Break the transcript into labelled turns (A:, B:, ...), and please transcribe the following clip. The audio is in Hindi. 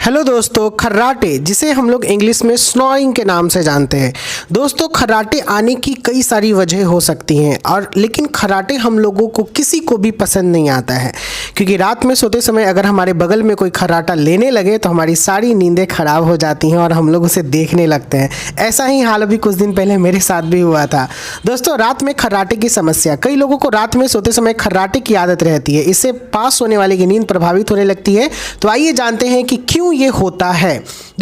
A: हेलो दोस्तों, खर्राटे जिसे हम लोग इंग्लिश में स्नोइंग के नाम से जानते हैं। दोस्तों, खर्राटे आने की कई सारी वजह हो सकती हैं और लेकिन खर्राटे हम लोगों को किसी को भी पसंद नहीं आता है, क्योंकि रात में सोते समय अगर हमारे बगल में कोई खर्राटा लेने लगे तो हमारी सारी नींदें खराब हो जाती हैं और हम लोग उसे देखने लगते हैं। ऐसा ही हाल अभी कुछ दिन पहले मेरे साथ भी हुआ था। दोस्तों, रात में खर्राटे की समस्या, कई लोगों को रात में सोते समय खर्राटे की आदत रहती है। इससे पास सोने वाले की नींद प्रभावित होने लगती है। तो आइए जानते हैं कि क्यों ये होता है।